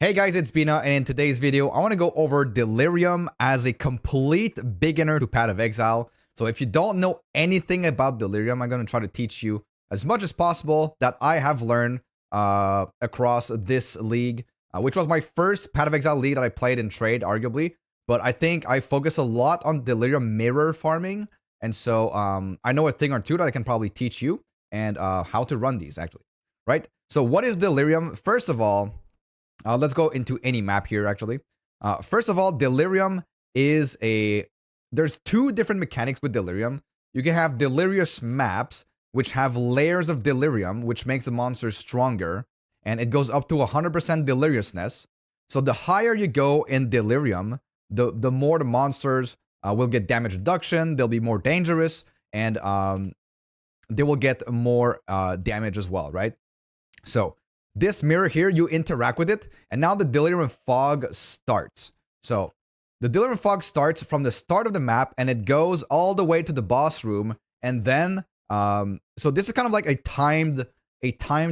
Hey guys, it's Bina, and in today's video, I want to go over Delirium as a complete beginner to Path of Exile. So if you don't know anything about Delirium, I'm going to try to teach you as much as possible that I have learned across this league, which was my first Path of Exile league that I played in trade, arguably. But I think I focus a lot on Delirium mirror farming, and so I know a thing or two that I can probably teach you and how to run these, actually. Right? So what is Delirium? First of all, let's go into any map here, actually. First of all, Delirium is there's two different mechanics with Delirium. You can have Delirious maps, which have layers of Delirium, which makes the monsters stronger, and it goes up to 100% Deliriousness. So the higher you go in Delirium, the more the monsters will get damage reduction, they'll be more dangerous, and they will get more damage as well, right? So this mirror here, you interact with it, and now the Delirium Fog starts. So the Delirium Fog starts from the start of the map, and it goes all the way to the boss room, and then so this is kind of like a timed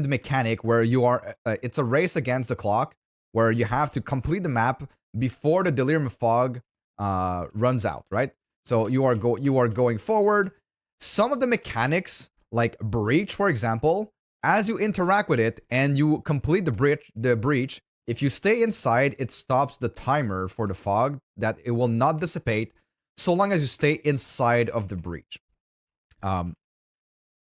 mechanic where you are it's a race against the clock where you have to complete the map before the Delirium Fog runs out, right? So you are going forward. Some of the mechanics, like Breach, for example, as you interact with it and you complete the breach, if you stay inside, it stops the timer for the fog, that it will not dissipate so long as you stay inside of the breach.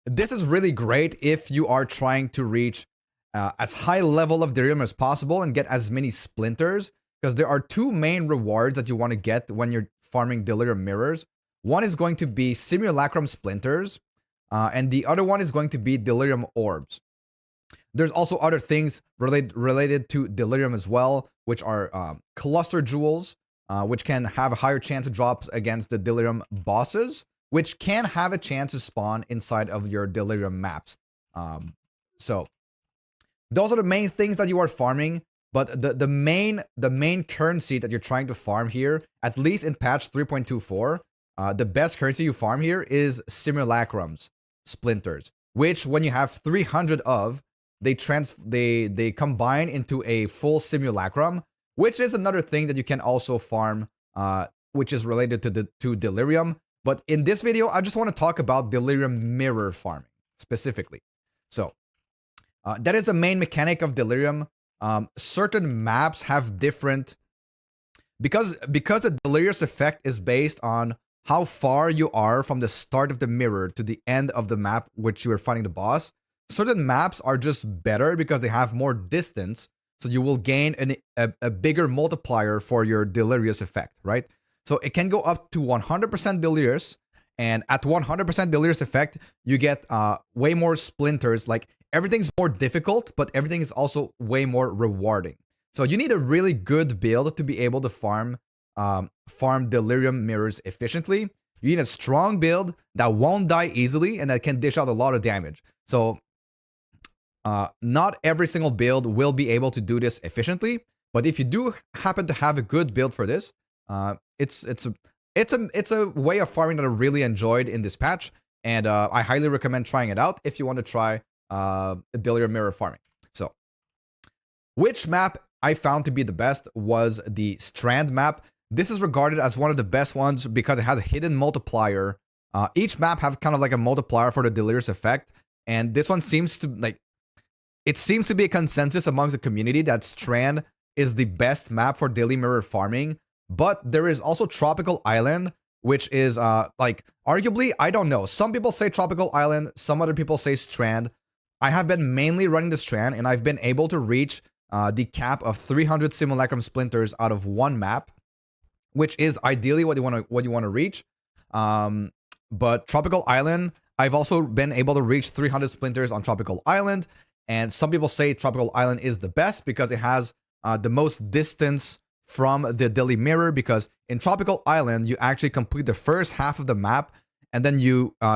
This is really great if you are trying to reach as high level of Delirium as possible and get as many splinters, because there are two main rewards that you want to get when you're farming Delirium mirrors. One is going to be Simulacrum Splinters, and the other one is going to be Delirium Orbs. There's also other things related to Delirium as well, which are Cluster Jewels, which can have a higher chance of drops against the Delirium bosses, which can have a chance to spawn inside of your Delirium maps. So those are the main things that you are farming, but the main currency that you're trying to farm here, at least in patch 3.24, the best currency you farm here is Simulacrums Splinters, which when you have 300 of, they combine into a full Simulacrum, which is another thing that you can also farm, which is related to Delirium. But in this video, I just want to talk about Delirium mirror farming specifically. So that is the main mechanic of Delirium. Certain maps have different, because the Delirious effect is based on how far you are from the start of the mirror to the end of the map which you are fighting the boss. Certain maps are just better because they have more distance, so you will gain a bigger multiplier for your Delirious effect, right? So it can go up to 100% Delirious, and at 100% Delirious effect, you get way more splinters. Like, everything's more difficult, but everything is also way more rewarding. So you need a really good build to be able to farm Delirium mirrors efficiently. You need a strong build that won't die easily and that can dish out a lot of damage. So not every single build will be able to do this efficiently, but if you do happen to have a good build for this, it's a way of farming that I really enjoyed in this patch, and I highly recommend trying it out if you want to try Delirium mirror farming. So which map I found to be the best was the Strand map. This is regarded as one of the best ones because it has a hidden multiplier. Each map have kind of like a multiplier for the Delirious effect, and this one seems to be a consensus amongst the community that Strand is the best map for daily mirror farming. But there is also Tropical Island, which is like, arguably, I don't know. Some people say Tropical Island, some other people say Strand. I have been mainly running the Strand, and I've been able to reach the cap of 300 Simulacrum Splinters out of one map, which is ideally what you want to reach. But Tropical Island, I've also been able to reach 300 Splinters on Tropical Island, and some people say Tropical Island is the best because it has the most distance from the daily mirror, because in Tropical Island, you actually complete the first half of the map, and then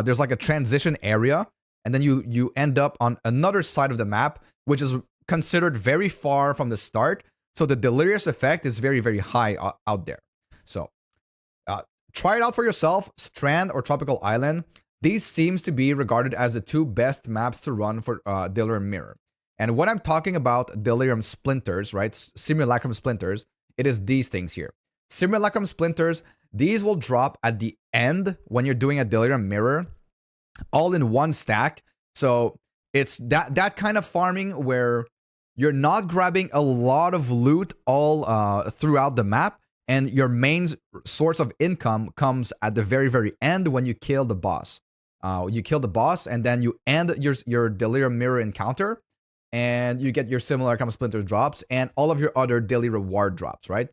there's like a transition area, and then you end up on another side of the map, which is considered very far from the start. So the Delirious effect is very, very high out there. So try it out for yourself, Strand or Tropical Island. These seems to be regarded as the two best maps to run for Delirium mirror. And when I'm talking about Delirium splinters, right, Simulacrum splinters, it is these things here. Simulacrum splinters, these will drop at the end when you're doing a Delirium mirror, all in one stack. So it's that kind of farming where you're not grabbing a lot of loot all throughout the map, and your main source of income comes at the very, very end when you kill the boss. You kill the boss, and then you end your Delirium mirror encounter, and you get your Simulacrum Splinter drops and all of your other daily reward drops, right?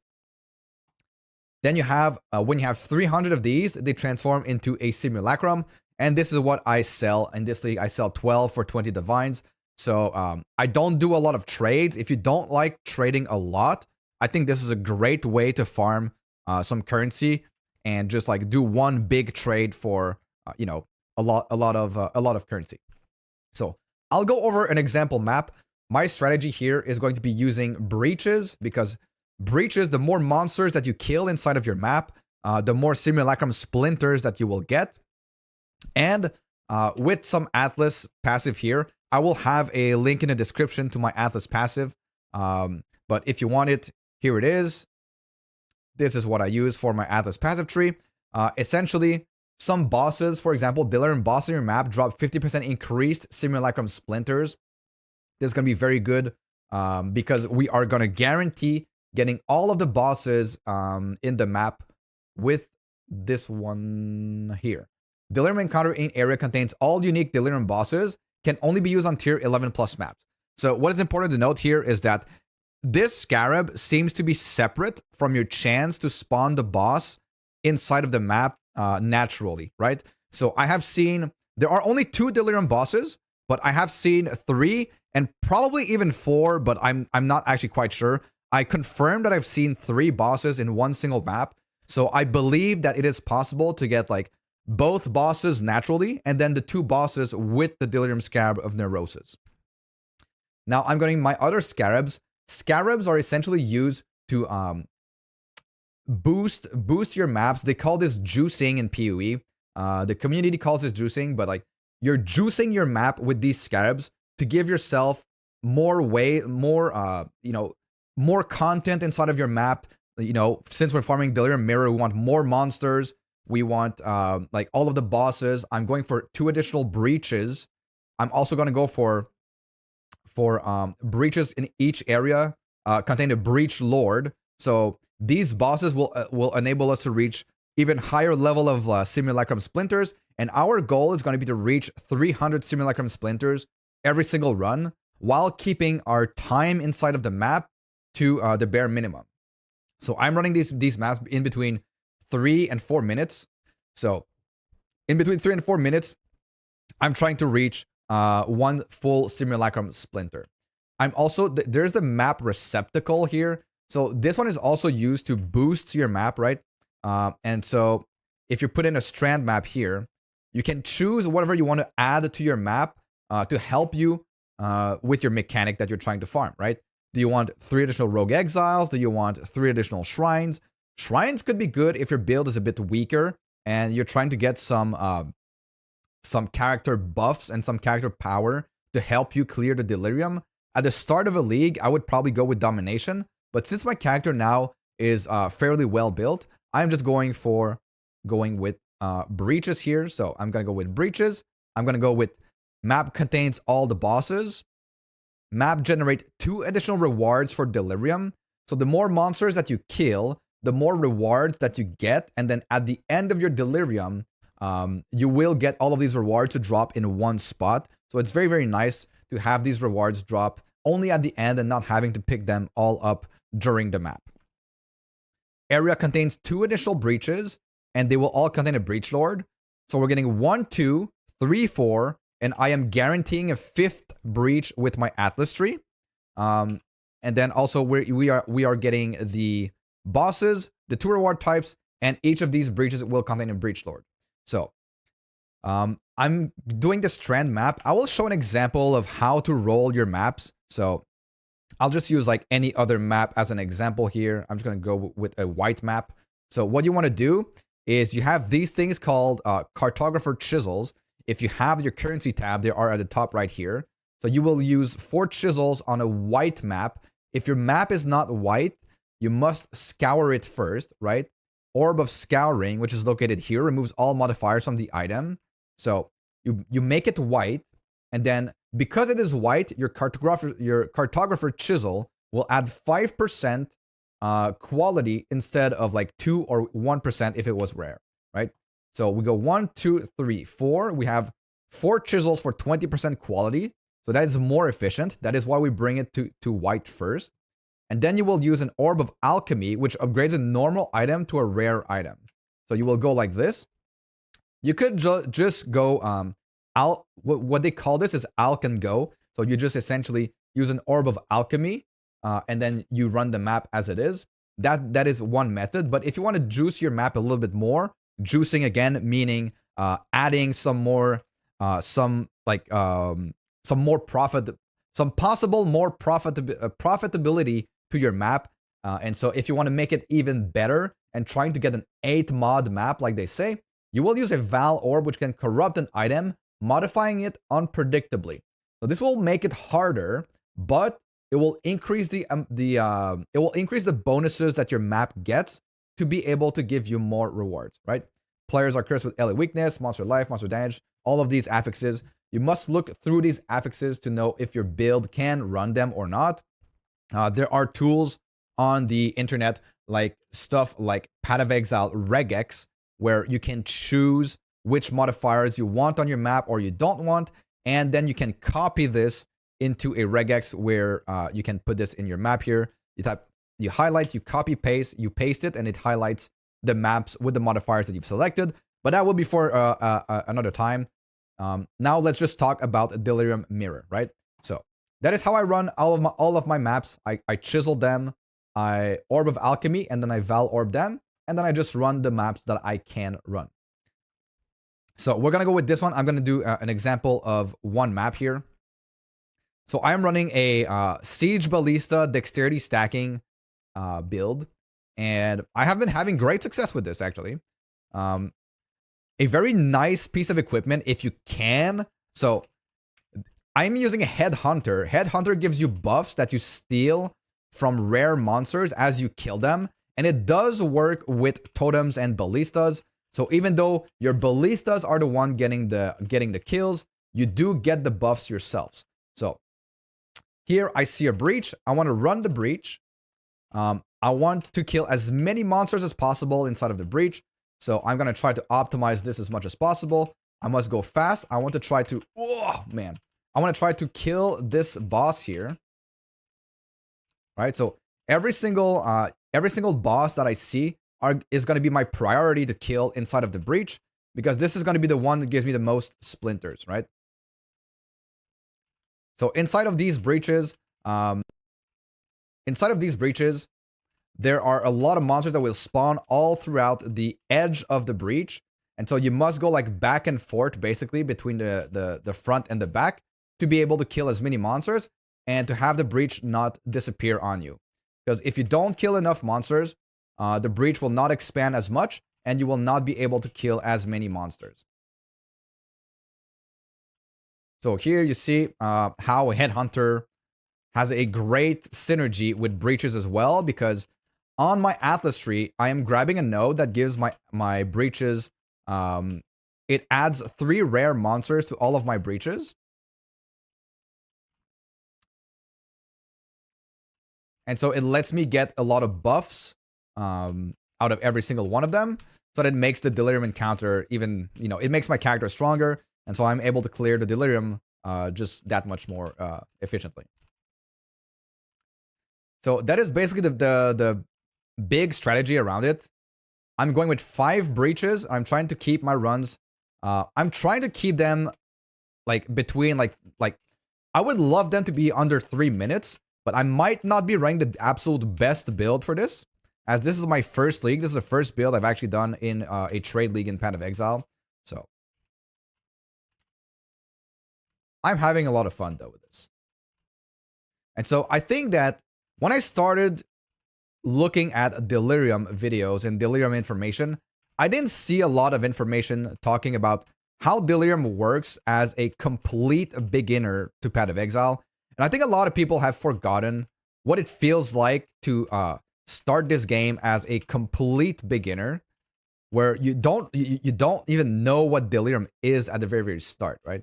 Then you have, when you have 300 of these, they transform into a Simulacrum, and this is what I sell. In this league, I sell 12 for 20 divines. So I don't do a lot of trades. If you don't like trading a lot, I think this is a great way to farm some currency and just like do one big trade for a lot of currency. So I'll go over an example map. My strategy here is going to be using breaches, because breaches, the more monsters that you kill inside of your map, the more Simulacrum splinters that you will get. And with some Atlas passive here, I will have a link in the description to my Atlas passive. But if you want it, here it is. This is what I use for my Atlas passive tree. Essentially, some bosses, for example, Delirium boss in your map drop 50% increased Simulacrum splinters. This is going to be very good because we are going to guarantee getting all of the bosses in the map with this one here. Delirium encounter in area contains all unique Delirium bosses, can only be used on tier 11 plus maps. So what is important to note here is that this scarab seems to be separate from your chance to spawn the boss inside of the map naturally, right? So I have seen, there are only 2 Delirium bosses, but I have seen 3 and probably even 4, but I'm not actually quite sure. I confirmed that I've seen 3 bosses in one single map. So I believe that it is possible to get like both bosses naturally, and then the 2 bosses with the Delirium Scarab of Neurosis. Now I'm going my other scarabs. Scarabs are essentially used to boost your maps. They call this juicing in PoE. The community calls this juicing, but like you're juicing your map with these scarabs to give yourself more content inside of your map. Since we're farming Delirium Mirror, we want more monsters. We want like all of the bosses. I'm going for 2 additional breaches. I'm also going to go for breaches in each area contain a breach lord. So these bosses will enable us to reach even higher level of Simulacrum splinters. And our goal is going to be to reach 300 Simulacrum splinters every single run, while keeping our time inside of the map to the bare minimum. So I'm running these maps in between 3 and 4 minutes. So in between 3 and 4 minutes, I'm trying to reach 1 full Simulacrum splinter. I'm also, there's the map receptacle here. So this one is also used to boost your map, right? And so if you put in a strand map here, you can choose whatever you want to add to your map to help you with your mechanic that you're trying to farm, right? Do you want 3 additional rogue exiles? Do you want 3 additional shrines? Shrines could be good if your build is a bit weaker and you're trying to get some character buffs and some character power to help you clear the Delirium. At the start of a league, I would probably go with Domination, but since my character now is fairly well built, I'm just going with breaches here. So I'm going to go with breaches. I'm going to go with map contains all the bosses. Map generate 2 additional rewards for Delirium. So the more monsters that you kill, the more rewards that you get. And then at the end of your Delirium, you will get all of these rewards to drop in one spot. So it's very, very nice to have these rewards drop only at the end and not having to pick them all up during the map. Area contains 2 additional breaches, and they will all contain a breach lord. So we're getting 1, 2, 3, 4, and I am guaranteeing a 5th breach with my Atlas tree. And then also we are getting the bosses, the 2 reward types, and each of these breaches will contain a breach lord. So I'm doing the strand map. I will show an example of how to roll your maps. So I'll just use like any other map as an example here. I'm just going to go with a white map. So what you want to do is you have these things called cartographer chisels. If you have your currency tab, they are at the top right here. So you will use 4 chisels on a white map. If your map is not white, you must scour it first, right? Orb of Scouring, which is located here, removes all modifiers from the item. So you make it white, and then because it is white, your cartographer chisel will add 5% quality instead of like 2 or 1% if it was rare, right? So we go 1, 2, 3, 4. We have 4 chisels for 20% quality. So that is more efficient. That is why we bring it to white first. And then you will use an Orb of Alchemy, which upgrades a normal item to a rare item. So you will go like this. You could just go, what they call this is Alch and Go. So you just essentially use an Orb of Alchemy, and then you run the map as it is. That is one method. But if you want to juice your map a little bit more, juicing again, meaning adding some more profitability to your map. And so if you want to make it even better and trying to get an 8 mod map, like they say, you will use a Val Orb, which can corrupt an item, modifying it unpredictably. So this will make it harder, but it will increase the bonuses that your map gets to be able to give you more rewards, right? Players are cursed with LA weakness, monster life, monster damage, all of these affixes. You must look through these affixes to know if your build can run them or not. There are tools on the internet, like stuff like Path of Exile regex, where you can choose which modifiers you want on your map or you don't want, and then you can copy this into a regex where you can put this in your map here. You highlight, you copy paste, you paste it, and it highlights the maps with the modifiers that you've selected. But that will be for another time. Now let's just talk about Delirium Mirror, right? So that is how I run all of my maps. I chisel them, I Orb of Alchemy, and then I Val Orb them, and then I just run the maps that I can run. So we're gonna go with this one. I'm gonna do an example of one map here. So I'm running a Siege Ballista Dexterity Stacking build, and I have been having great success with this, actually. A very nice piece of equipment if you can. So I'm using a Headhunter. Headhunter gives you buffs that you steal from rare monsters as you kill them, and it does work with totems and ballistas. So even though your ballistas are the one getting the kills, you do get the buffs yourselves. So here I see a breach. I want to run the breach. I want to kill as many monsters as possible inside of the breach. So I'm going to try to optimize this as much as possible. I must go fast. I want to try to, oh man, I want to try to kill this boss here. Right? So every single boss that I see is going to be my priority to kill inside of the breach, because this is going to be the one that gives me the most splinters, right? So inside of these breaches, there are a lot of monsters that will spawn all throughout the edge of the breach. And so you must go like back and forth basically between the front and the back to be able to kill as many monsters and to have the breach not disappear on you. Because if you don't kill enough monsters, the breach will not expand as much and you will not be able to kill as many monsters. So here you see how a Headhunter has a great synergy with breaches as well, because on my Atlas tree, I am grabbing a node that gives my breaches, it adds 3 rare monsters to all of my breaches. And so it lets me get a lot of buffs out of every single one of them. So that it makes the Delirium encounter even, it makes my character stronger. And so I'm able to clear the Delirium just that much more efficiently. So that is basically the big strategy around it. I'm going with 5 breaches. I'm trying to keep my runs. I'm trying to keep them like between like I would love them to be under 3 minutes, but I might not be running the absolute best build for this, as this is my first league. This is the first build I've actually done in a trade league in Path of Exile. So I'm having a lot of fun though with this. And so I think that when I started looking at Delirium videos and Delirium information, I didn't see a lot of information talking about how Delirium works as a complete beginner to Path of Exile. And I think a lot of people have forgotten what it feels like to start this game as a complete beginner, where you don't even know what Delirium is at the very, very start, right?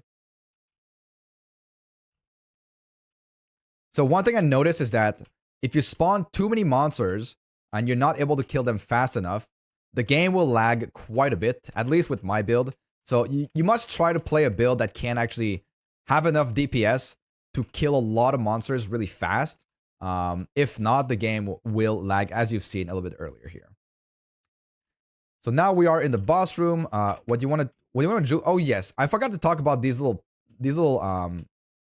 So one thing I noticed is that if you spawn too many monsters and you're not able to kill them fast enough, the game will lag quite a bit, at least with my build. So you must try to play a build that can actually have enough DPS to kill a lot of monsters really fast. If not, the game will lag, as you've seen a little bit earlier here. So now we are in the boss room. What do you want to do? Oh yes, I forgot to talk about these little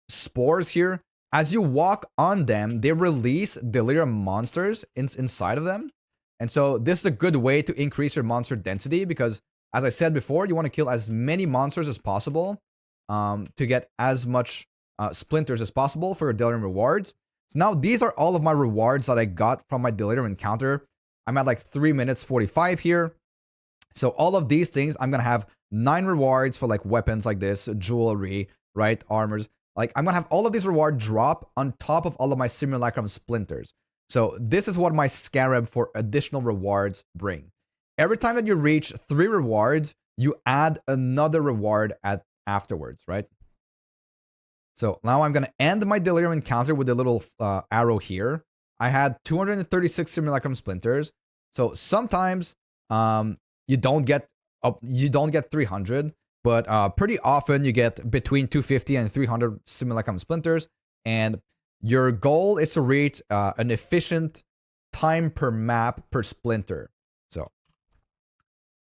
spores here. As you walk on them, they release Delirium monsters inside of them. And so this is a good way to increase your monster density because, as I said before, you want to kill as many monsters as possible to get as much splinters as possible for your Delirium rewards. So now these are all of my rewards that I got from my Delirium encounter. I'm at like 3 minutes 45 here. So all of these things, I'm going to have 9 rewards for like weapons like this, jewelry, right, armors. Like I'm going to have all of these rewards drop on top of all of my Simulacrum splinters. So this is what my scarab for additional rewards bring. Every time that you reach 3 rewards, you add another reward afterwards, right? So now I'm going to end my Delirium encounter with a little arrow here. I had 236 Simulacrum splinters. So sometimes you don't get 300, but pretty often you get between 250 and 300 Simulacrum splinters. And your goal is to reach an efficient time per map per splinter. So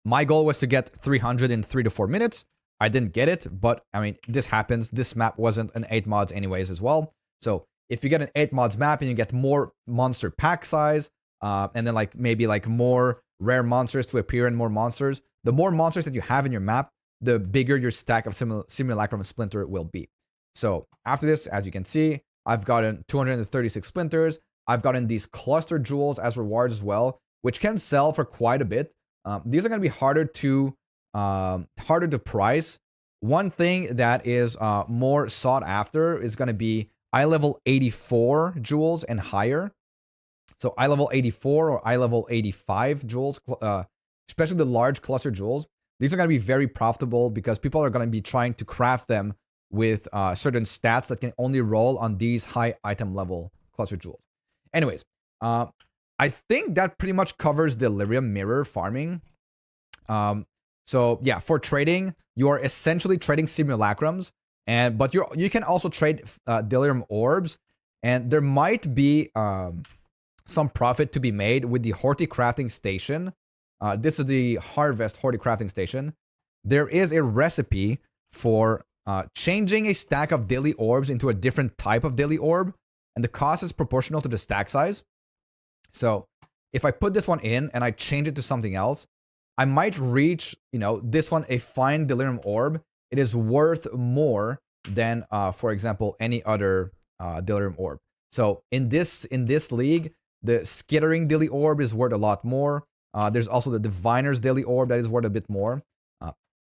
my goal was to get 300 in 3 to 4 minutes. I didn't get it, but I mean, this happens. This map wasn't an 8 mods anyways as well. So if you get an 8 mods map and you get more monster pack size, and then like maybe like more rare monsters to appear in more monsters, the more monsters that you have in your map, the bigger your stack of Simulacrum splinter will be. So after this, as you can see, I've gotten 236 splinters. I've gotten these cluster jewels as rewards as well, which can sell for quite a bit. These are going to be harder to price. One thing that is more sought after is going to be eye level 84 jewels and higher. So eye level 84 or eye level 85 jewels, especially the large cluster jewels. These are going to be very profitable because people are going to be trying to craft them with certain stats that can only roll on these high item level cluster jewels. Anyways, I think that pretty much covers Delirium mirror farming. So yeah, for trading, you are essentially trading simulacrums, but you can also trade Delirium orbs, and there might be some profit to be made with the horticrafting station. This is the harvest horticrafting station. There is a recipe for changing a stack of daily orbs into a different type of daily orb, and the cost is proportional to the stack size. So if I put this one in and I change it to something else, I might reach, this one, a fine Delirium orb. It is worth more than, for example, any other Delirium orb. So in this league, the Skittering Daily Orb is worth a lot more. There's also the Diviner's Daily Orb that is worth a bit more.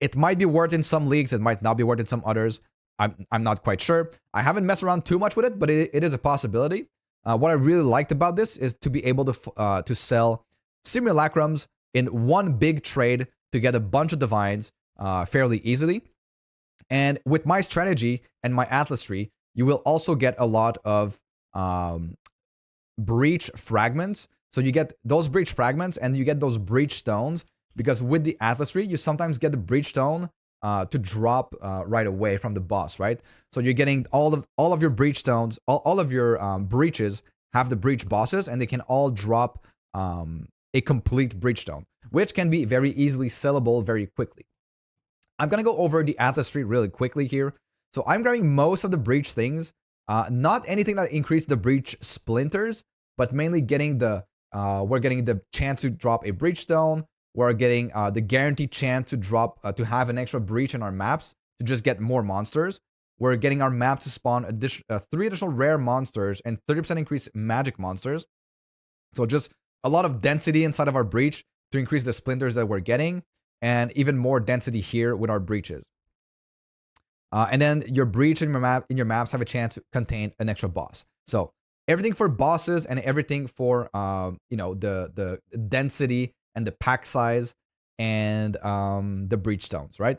It might be worth in some leagues. It might not be worth in some others. I'm not quite sure. I haven't messed around too much with it, but it is a possibility. What I really liked about this is to be able to sell simulacrums in one big trade to get a bunch of divines fairly easily. And with my strategy and my Atlas tree, you will also get a lot of breach fragments. So you get those breach fragments and you get those breach stones, because with the Atlas tree, you sometimes get the breach stone to drop right away from the boss, right? So you're getting all of your breach stones, all of your breaches have the breach bosses, and they can all drop a complete breach stone, which can be very easily sellable very quickly. I'm going to go over the Atlas tree really quickly here. So I'm grabbing most of the breach things, not anything that increase the breach splinters, but mainly getting we're getting the chance to drop a breach stone. We're getting the guaranteed chance to drop, to have an extra breach in our maps to just get more monsters. We're getting our map to spawn 3 additional rare monsters and 30% increase magic monsters. So just a lot of density inside of our breach to increase the splinters that we're getting, and even more density here with our breaches. And then your breach in your maps have a chance to contain an extra boss. So everything for bosses and everything for the density and the pack size and the breach stones, right?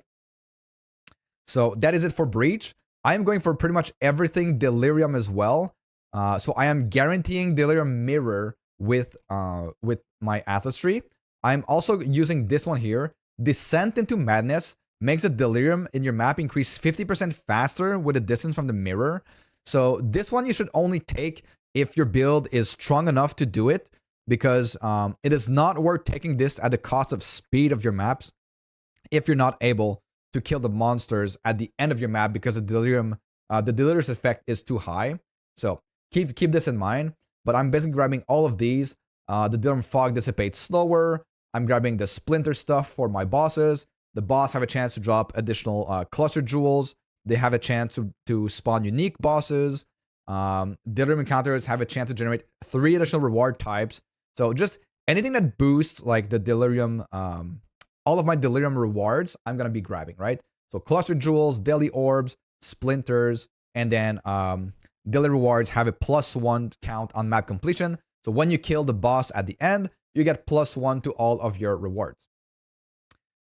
So that is it for breach. I am going for pretty much everything Delirium as well. So I am guaranteeing Delirium mirror with my Atlas tree. I'm also using this one here. Descent into Madness makes the Delirium in your map increase 50% faster with the distance from the mirror. So this one you should only take if your build is strong enough to do it, because it is not worth taking this at the cost of speed of your maps if you're not able to kill the monsters at the end of your map, because the Delirious effect is too high. So keep this in mind. But I'm basically grabbing all of these. The Delirium Fog dissipates slower. I'm grabbing the Splinter stuff for my bosses. The boss have a chance to drop additional cluster jewels. They have a chance to spawn unique bosses. Delirium encounters have a chance to generate 3 additional reward types. So just anything that boosts like the Delirium, all of my Delirium rewards, I'm going to be grabbing, right? So cluster jewels, daily orbs, splinters, and then daily rewards have a +1 count on map completion. So when you kill the boss at the end, you get +1 to all of your rewards.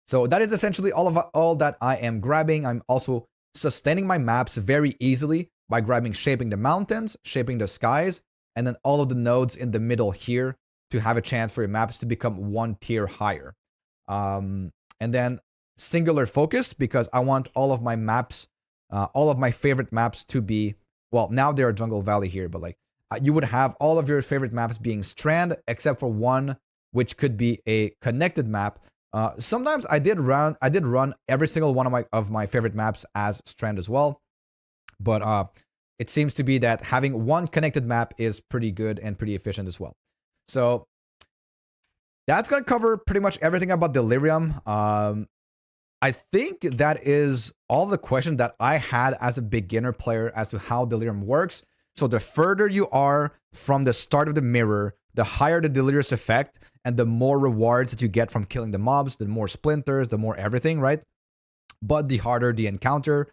So that is essentially all that I am grabbing. I'm also sustaining my maps very easily by grabbing Shaping the Mountains, Shaping the Skies, and then all of the nodes in the middle here to have a chance for your maps to become 1 tier higher. And then Singular Focus, because I want all of my maps, all of my favorite maps to be, well, now they're Jungle Valley here, but like you would have all of your favorite maps being Strand, except for one, which could be a connected map. Sometimes I did run every single one of my favorite maps as Strand as well, but it seems to be that having one connected map is pretty good and pretty efficient as well. So that's gonna cover pretty much everything about Delirium. I think that is all the questions that I had as a beginner player as to how Delirium works. So the further you are from the start of the mirror, the higher the Delirious effect, and the more rewards that you get from killing the mobs, the more splinters, the more everything, right? But the harder the encounter.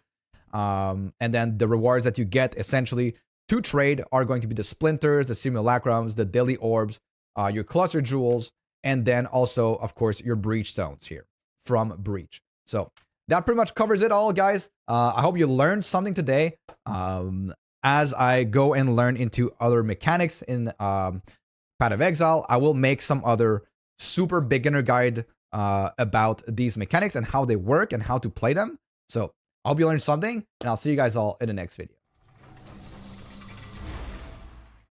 And then the rewards that you get essentially to trade are going to be the splinters, the simulacrums, the daily orbs, your cluster jewels, and then also, of course, your breach stones here from breach. So that pretty much covers it all, guys. I hope you learned something today. As I go and learn into other mechanics in Path of Exile, I will make some other super beginner guide about these mechanics and how they work and how to play them. So I hope you learned something, and I'll see you guys all in the next video.